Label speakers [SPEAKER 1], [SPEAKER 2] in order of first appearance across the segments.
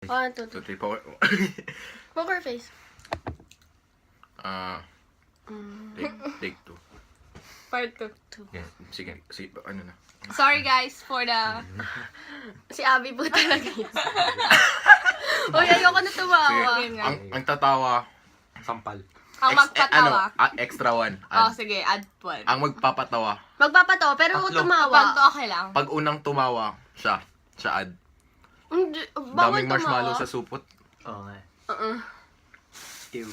[SPEAKER 1] 1, 2, 3.
[SPEAKER 2] Tuti po.
[SPEAKER 1] Poker face.
[SPEAKER 2] Take two.
[SPEAKER 3] Part 2.
[SPEAKER 2] Yeah, sige, ano na.
[SPEAKER 3] Sorry guys for the...
[SPEAKER 1] Si Abby po talaga yun. Uy, ayoko na tumawa.
[SPEAKER 2] Sige, ang tatawa,
[SPEAKER 4] Sampal.
[SPEAKER 3] Ang magpatawa.
[SPEAKER 2] Extra one.
[SPEAKER 3] Oh, sige, add 12.
[SPEAKER 2] Ang magpapatawa.
[SPEAKER 1] Magpapatawa, pero
[SPEAKER 4] Tatlo.
[SPEAKER 1] tumawa.
[SPEAKER 3] Pag okay lang.
[SPEAKER 2] Pag unang tumawa, siya ad.
[SPEAKER 1] Hindi, bawal
[SPEAKER 2] Daming marshmallow
[SPEAKER 1] tumawa.
[SPEAKER 2] sa supot.
[SPEAKER 4] Oo nga. Ew.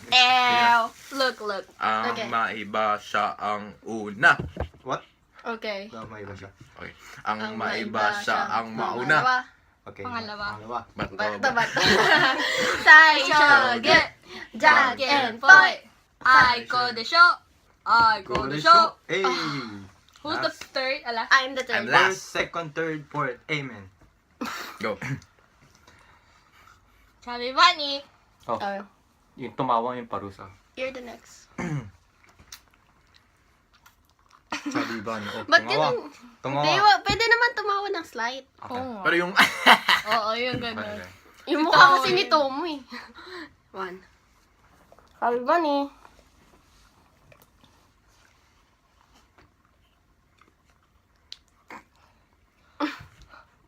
[SPEAKER 3] Ew. Look.
[SPEAKER 2] Ang
[SPEAKER 1] Okay.
[SPEAKER 2] maiba siya ang una.
[SPEAKER 4] What?
[SPEAKER 1] Okay.
[SPEAKER 4] Damay ba siya?
[SPEAKER 2] Okay. Ang maiba siya ang mauna.
[SPEAKER 4] Okay.
[SPEAKER 3] Pangalawa.
[SPEAKER 2] Bato.
[SPEAKER 1] Bato. Sai, shoge, jag, and boy.
[SPEAKER 3] I go the show. I go the show.
[SPEAKER 4] Hey!
[SPEAKER 3] Who's the third? Ala?
[SPEAKER 1] I'm the third.
[SPEAKER 2] I'm last.
[SPEAKER 4] First, second, third, fourth. Amen.
[SPEAKER 2] Go.
[SPEAKER 3] Sabi Bunny.
[SPEAKER 4] Oh,
[SPEAKER 1] Oh,
[SPEAKER 4] yung tumawa yung parusa.
[SPEAKER 1] you're the next.
[SPEAKER 4] Sabi ba niyo? Oh,
[SPEAKER 1] Ba't
[SPEAKER 4] tumawa.
[SPEAKER 1] ganun?
[SPEAKER 4] Tumawa.
[SPEAKER 1] Pwede naman tumawa ng slight.
[SPEAKER 4] Okay.
[SPEAKER 3] Oo.
[SPEAKER 2] Pero yung
[SPEAKER 3] Oo, yung gano'n.
[SPEAKER 1] Yung
[SPEAKER 3] Si
[SPEAKER 1] mukha
[SPEAKER 3] Tomo
[SPEAKER 1] kasi
[SPEAKER 3] yun.
[SPEAKER 1] ni Tomo eh. 1. Sabi ba ni?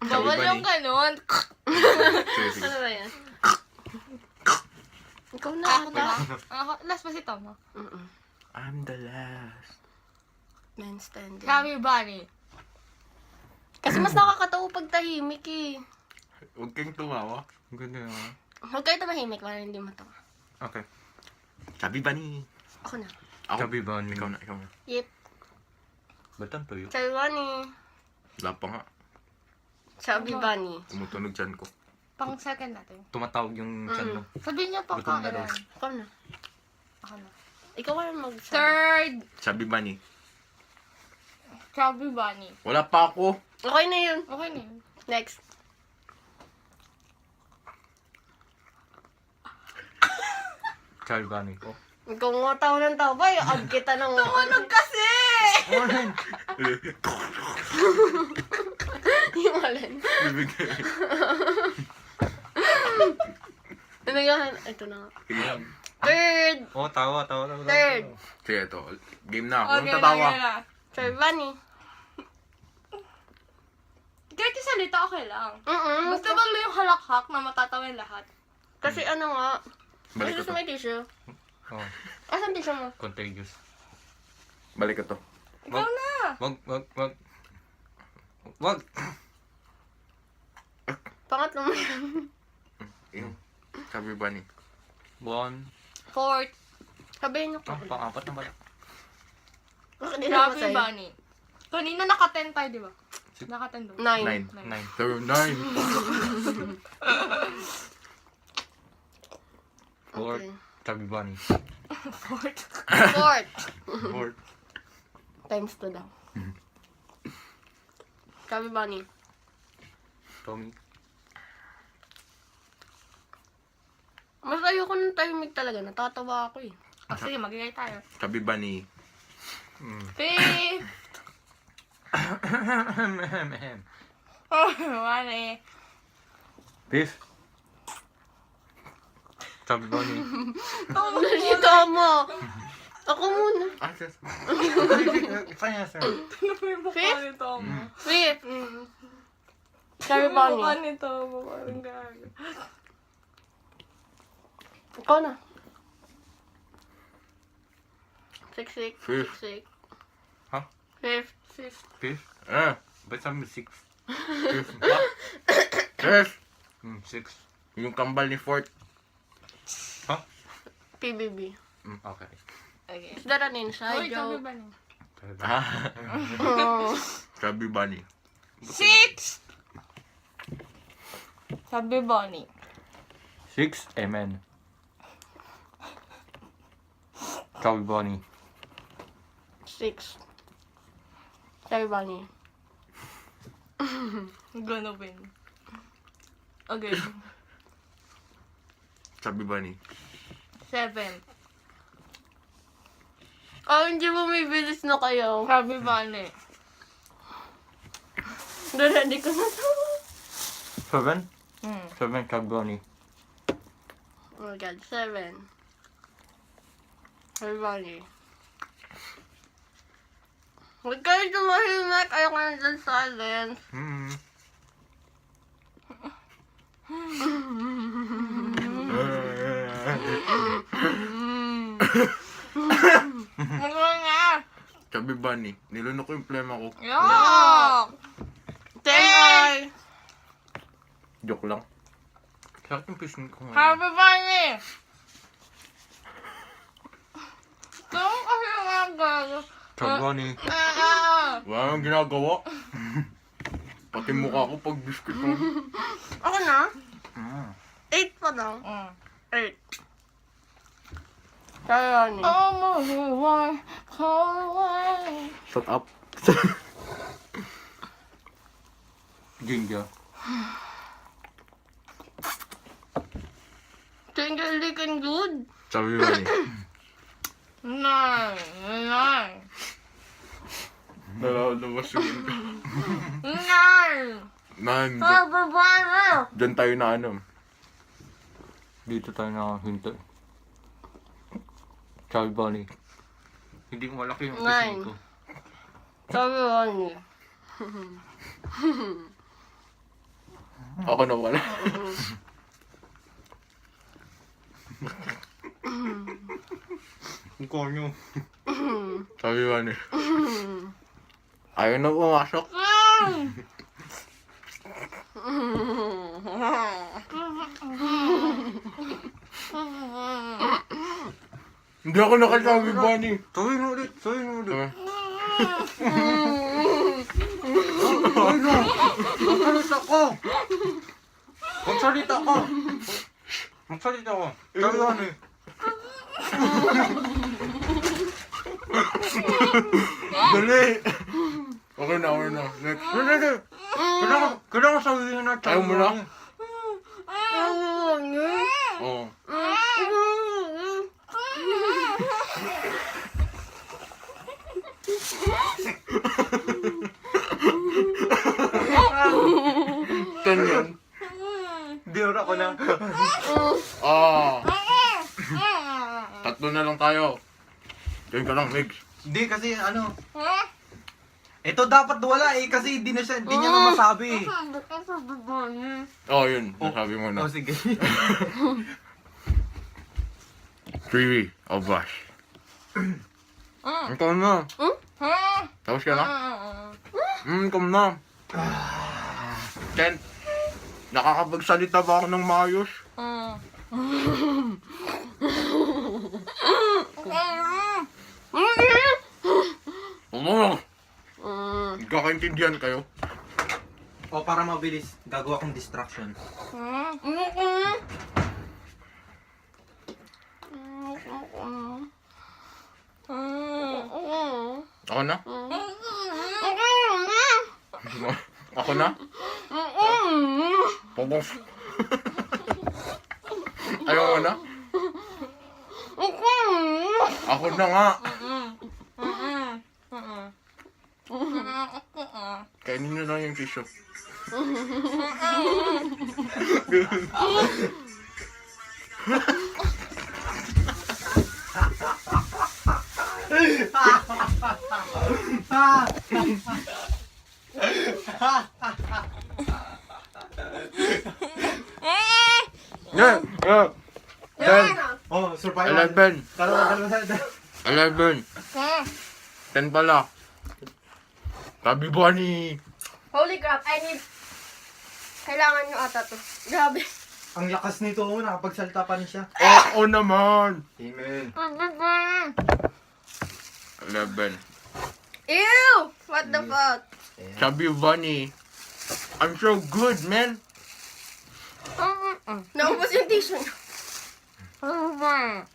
[SPEAKER 3] Bawal
[SPEAKER 2] Bunny.
[SPEAKER 3] yung gano'n.
[SPEAKER 2] Sige.
[SPEAKER 1] Ano ba yan? Ikaw na
[SPEAKER 3] Ako
[SPEAKER 1] ata.
[SPEAKER 3] na. Ako, last pa si Tomo.
[SPEAKER 2] I'm the last.
[SPEAKER 1] Man standing.
[SPEAKER 3] Sabi Bunny.
[SPEAKER 1] Kasi mas nakakatawa pag tahimik eh.
[SPEAKER 2] Huwag kang tumawa.
[SPEAKER 4] Ang ganda naman.
[SPEAKER 1] Huwag kayo tumahimik para hindi matawa.
[SPEAKER 4] Okay.
[SPEAKER 2] Sabi ba ni?
[SPEAKER 1] Ako na.
[SPEAKER 2] Ako?
[SPEAKER 4] Sabi ba ni?
[SPEAKER 2] Ikaw na.
[SPEAKER 1] Yep.
[SPEAKER 4] Ba't ang tuyo?
[SPEAKER 1] Sabi ba ni?
[SPEAKER 2] Wala pa nga.
[SPEAKER 1] Sabi ba ni?
[SPEAKER 2] Tumutunog dyan ko.
[SPEAKER 3] Pang second natin.
[SPEAKER 4] Tumatawag yung chan mo.
[SPEAKER 3] Sabihin niyo pang
[SPEAKER 4] Gutom na
[SPEAKER 3] kailan.
[SPEAKER 1] Ako na.
[SPEAKER 3] Ako na.
[SPEAKER 1] Ikaw na magsabi.
[SPEAKER 3] Third.
[SPEAKER 2] Sabi ba ni?
[SPEAKER 3] Sabi Bunny.
[SPEAKER 2] Wala pa ako.
[SPEAKER 1] Okay na yun.
[SPEAKER 3] Okay na yun.
[SPEAKER 1] Next.
[SPEAKER 4] Sabi ba ni? Oh.
[SPEAKER 1] Ikaw nga tao ng tao ba? Ag kita ng...
[SPEAKER 3] Tunog kasi!
[SPEAKER 1] Yung alin. Ano yan? Ito na nga. Third.
[SPEAKER 4] Oh, tawa.
[SPEAKER 1] Third.
[SPEAKER 2] Sige, ito. Game na. Huwag
[SPEAKER 3] Okay,
[SPEAKER 2] tatawa.
[SPEAKER 3] na.
[SPEAKER 1] Sabi ba ni?
[SPEAKER 3] Kahit yung salita, okay lang.
[SPEAKER 1] Mm-mm.
[SPEAKER 3] Basta wag lang yung halakhak na matatawa yung lahat.
[SPEAKER 1] Kasi ano nga.
[SPEAKER 2] Balik ko
[SPEAKER 1] Gusto
[SPEAKER 2] to.
[SPEAKER 1] may tissue.
[SPEAKER 4] Oh,
[SPEAKER 1] Asan tissue mo?
[SPEAKER 4] contagious.
[SPEAKER 2] Balik ko to.
[SPEAKER 3] Ikaw na!
[SPEAKER 4] Wag.
[SPEAKER 1] Pangatlo mo yan.
[SPEAKER 2] Yung sabi ba ni?
[SPEAKER 4] 1.
[SPEAKER 3] Fourth.
[SPEAKER 1] Sabihin niyo ko.
[SPEAKER 4] Pang-apat na pala.
[SPEAKER 1] Bakit din ako
[SPEAKER 3] Sabi
[SPEAKER 1] sa'yo?
[SPEAKER 3] Bunny. Kanina naka-10 tayo, di ba? Naka-10 doon.
[SPEAKER 1] 9.
[SPEAKER 4] 9.
[SPEAKER 2] So, 9.
[SPEAKER 4] 4.
[SPEAKER 1] Okay.
[SPEAKER 4] Sabi ba ni?
[SPEAKER 3] Fourth.
[SPEAKER 1] Fourth.
[SPEAKER 4] 4.
[SPEAKER 1] Times 2 daw. Sabi ba ni?
[SPEAKER 4] Tommy.
[SPEAKER 1] Mas ayoko ng tahimik talaga. Natatawa ako eh.
[SPEAKER 3] Oh, sige, magigay tayo.
[SPEAKER 2] Sabi ba ni?
[SPEAKER 3] Fifth. Oh, Bunny.
[SPEAKER 4] Beef. Sabi ba ni?
[SPEAKER 1] Ano si Tomo? Ako muna.
[SPEAKER 4] Kaya sir.
[SPEAKER 3] Ano ba yung mukha
[SPEAKER 1] Fifth?
[SPEAKER 3] nito?
[SPEAKER 1] Fifth. Sabi ba ni?
[SPEAKER 3] Mukha nito, parang gago.
[SPEAKER 1] Ikaw na. 6-6.
[SPEAKER 2] Fifth.
[SPEAKER 1] 6-6.
[SPEAKER 4] Huh?
[SPEAKER 1] Fifth.
[SPEAKER 3] Fifth.
[SPEAKER 4] Beef.
[SPEAKER 2] Ah.
[SPEAKER 4] Ba't sabi mo 6?
[SPEAKER 2] Yes!
[SPEAKER 4] 6.
[SPEAKER 2] Yung kambal ni Fort.
[SPEAKER 4] Huh?
[SPEAKER 1] PBB.
[SPEAKER 4] Okay.
[SPEAKER 3] Okay.
[SPEAKER 1] Is that an inside
[SPEAKER 3] Uy, sabi
[SPEAKER 1] joke?
[SPEAKER 3] Bunny.
[SPEAKER 1] Oh.
[SPEAKER 2] Sabi ba ni?
[SPEAKER 3] 6! Sabi Bunny.
[SPEAKER 4] 6. Amen. Sabi ba ni?
[SPEAKER 1] 6. Sabi ba ni?
[SPEAKER 3] Gonna win. Okay.
[SPEAKER 2] Sabi ba ni?
[SPEAKER 3] 7.
[SPEAKER 1] Oh, hindi mo may bilis na kayo.
[SPEAKER 3] Sabi Bunny.
[SPEAKER 1] Ready ko na to.
[SPEAKER 4] 7.
[SPEAKER 3] Mm.
[SPEAKER 4] 7, Chubby Bunny.
[SPEAKER 1] Oh my God, 7. Chubby Bunny. Huwag kayo tumahimik. Ayoko na dyan silence.
[SPEAKER 3] Ano nga?
[SPEAKER 2] Chubby Bunny. Nilunok ko yung plema ko.
[SPEAKER 3] Yuck!
[SPEAKER 1] 10
[SPEAKER 2] Joke lang.
[SPEAKER 4] Sa akin pising ko nga.
[SPEAKER 3] Chubby Bunny! Ito kasi ang gano.
[SPEAKER 4] Chubby Bunny.
[SPEAKER 2] Wala nang ginagawa. Pati mukha ko pag biscuit ko.
[SPEAKER 1] Ako na?
[SPEAKER 4] Mm.
[SPEAKER 1] 8 pa lang. 8. Chubby Bunny.
[SPEAKER 2] Shut up.
[SPEAKER 4] Ginger.
[SPEAKER 1] Tingle licking good.
[SPEAKER 2] Chubby Bunny.
[SPEAKER 3] 9.
[SPEAKER 2] Nalalabas yung
[SPEAKER 3] 9.
[SPEAKER 2] 9.
[SPEAKER 3] Chubby Bunny!
[SPEAKER 2] Diyan tayo na ano.
[SPEAKER 4] Dito tayo nakahinto. Chubby Bunny. Hindi malaki yung pising
[SPEAKER 1] Nine.
[SPEAKER 4] ko.
[SPEAKER 1] Chubby Bunny.
[SPEAKER 2] Ako na wala.
[SPEAKER 4] Ang konyo.
[SPEAKER 2] Chubby Bunny. Ayaw na pumasok. Hindi ako naka-Chubby Bunny.
[SPEAKER 4] Tuloy na ulit. Tuloy na ulit.
[SPEAKER 2] Ay na!
[SPEAKER 4] Magsalita ko! Magsalita ko! Magsalita ko. Chubby Bunny.
[SPEAKER 2] Dali! Okay na, okay na. Next.
[SPEAKER 4] Hindi. Kailangan sabihin na
[SPEAKER 2] Ayaw mo na? Oo. Ganyan.
[SPEAKER 4] Hindi ako na.
[SPEAKER 2] Tatlo na lang tayo. Diyan ka lang, Migs.
[SPEAKER 5] Hindi kasi ano, ito dapat wala eh kasi hindi niya na masabi.
[SPEAKER 2] Oh, yun. Nasabi mo na.
[SPEAKER 5] Oh, sige.
[SPEAKER 2] 3 of us. Ikaw na. Tapos ka na? Ikaw na. Ken, nakakapagsalita ba ako ng maayos? Oo. Nagkakaintindihan kayo?
[SPEAKER 5] O para mabilis, gagawa kong distraction.
[SPEAKER 2] Ako na? Ako na? Pagos. Ayaw mo na? Ako na nga. Kainin nyo lang yung tissue. Yeah, yeah. 10,
[SPEAKER 5] Oh, survival.
[SPEAKER 2] 11,
[SPEAKER 5] Dalawa.
[SPEAKER 2] 11, 10 pala. Chubby Bunny.
[SPEAKER 1] Holy crap, kailangan nyo ata to. Grabe.
[SPEAKER 5] Ang lakas nito, nakapagsalita pa rin siya.
[SPEAKER 2] Oo naman.
[SPEAKER 5] Amen.
[SPEAKER 2] 11.
[SPEAKER 1] Ew! What the fuck?
[SPEAKER 2] Chubby Bunny. I'm so good, man.
[SPEAKER 1] Naubos yung tissue nyo.
[SPEAKER 2] 12.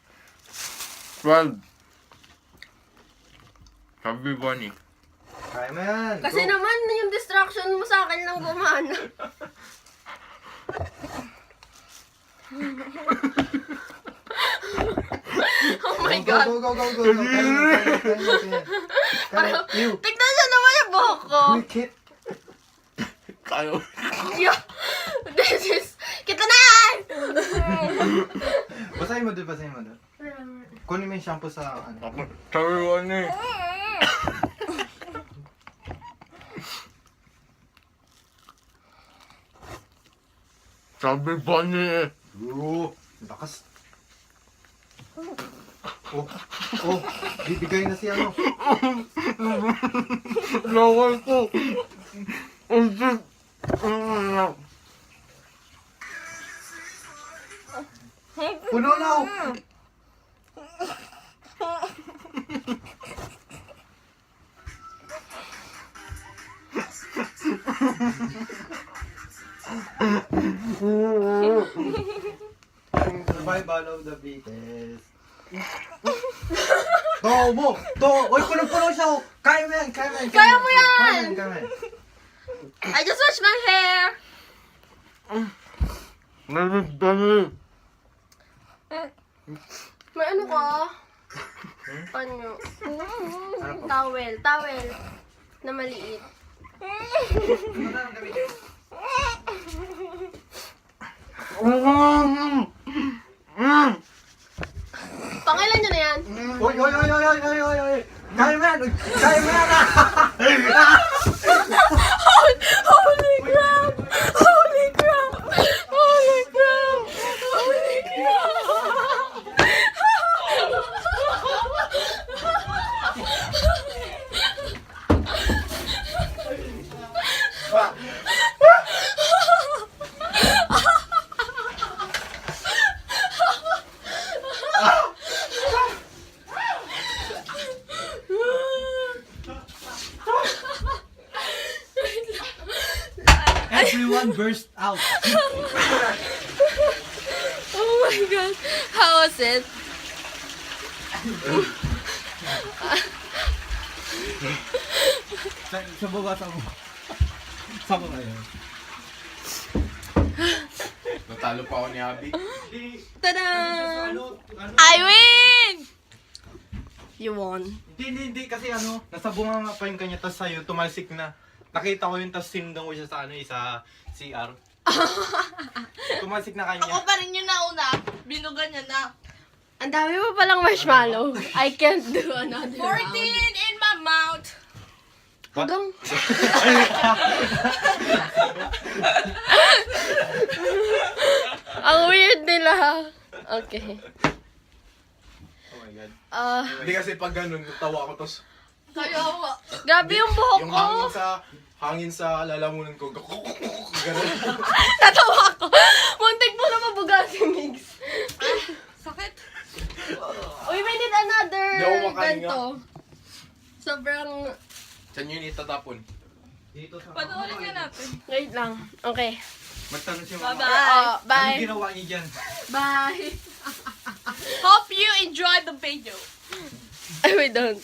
[SPEAKER 2] Chubby Bunny.
[SPEAKER 5] Kaya mo yan.
[SPEAKER 1] Kasi
[SPEAKER 5] Go.
[SPEAKER 1] naman, yung distraction mo sa akin lang gumana. Oh my God.
[SPEAKER 5] Go. Kaya, you.
[SPEAKER 1] Tignan nyo naman yung buhok ko.
[SPEAKER 5] Quick hit.
[SPEAKER 2] Kayo.
[SPEAKER 1] Yeah. This is
[SPEAKER 5] Basahin mo doon, basahin mo doon. Kunin mo yung shampoo sa ano.
[SPEAKER 2] Tapos, sabi ko ano eh. Sabi ba niya eh.
[SPEAKER 5] Oo, lakas. Oh, bibigay na si ano.
[SPEAKER 2] Lawal ko.
[SPEAKER 5] Puno na oh. Survival of the fittest. Tawa mo! Tawa! Uy, punong-puno siya oh! Kaya mo yan! Kaya mo yan!
[SPEAKER 1] Kaya mo yan!
[SPEAKER 5] Kaya mo yan!
[SPEAKER 1] I just washed my hair!
[SPEAKER 2] Dali.
[SPEAKER 1] May ano ka? Ano? Towel. Na maliit.
[SPEAKER 5] Ano na ang gamitin?
[SPEAKER 1] Pangilan nyo na yan?
[SPEAKER 5] Uy! Kaya mo yan! Kaya mo yan!
[SPEAKER 1] Holy crap! Holy crap! Holy crap! Holy
[SPEAKER 5] Everyone burst out!
[SPEAKER 1] Oh my god! How was it?
[SPEAKER 5] Sa baba, sa baba. Sa baba yun.
[SPEAKER 2] Natalo pa ako ni Abby.
[SPEAKER 1] Tada!
[SPEAKER 5] Ano?
[SPEAKER 1] I win! You won.
[SPEAKER 5] Hindi, kasi ano, nasa bunga nga pa yung kanya, tas sa'yo, tumalsik na. Nakita ko yun, tas sinundang ko siya sa ano, sa CR. Tumalsik na kanya.
[SPEAKER 3] Ako pa rin yung nauna. Binugan niya na.
[SPEAKER 1] Ang dami mo palang marshmallow. I can't do another
[SPEAKER 3] 14
[SPEAKER 1] round.
[SPEAKER 3] in my mouth.
[SPEAKER 1] Hanggang... Ang weird nila. Okay.
[SPEAKER 2] Oh my God.
[SPEAKER 1] Ah,
[SPEAKER 2] Hindi kasi pag ganun, tawa ko tos.
[SPEAKER 3] Kayo.
[SPEAKER 1] grabe yung buhok
[SPEAKER 2] Yung
[SPEAKER 1] ko.
[SPEAKER 2] hangin sa lalamunan ko. Ganun.
[SPEAKER 1] Natawa ko. Muntik mo na mabuga si Migs.
[SPEAKER 3] Sakit.
[SPEAKER 1] Uy, we need another
[SPEAKER 2] Hindi ako makain
[SPEAKER 1] ganito. Sobrang...
[SPEAKER 2] Saan yun itatapon?
[SPEAKER 5] Dito sa
[SPEAKER 3] Panoorin nga natin.
[SPEAKER 1] Wait lang. Okay.
[SPEAKER 5] Magtanong siya mama.
[SPEAKER 3] Bye-bye.
[SPEAKER 1] Bye.
[SPEAKER 5] Anong ginawa niya dyan?
[SPEAKER 1] Bye.
[SPEAKER 3] Hope you enjoyed the video.
[SPEAKER 1] We don't.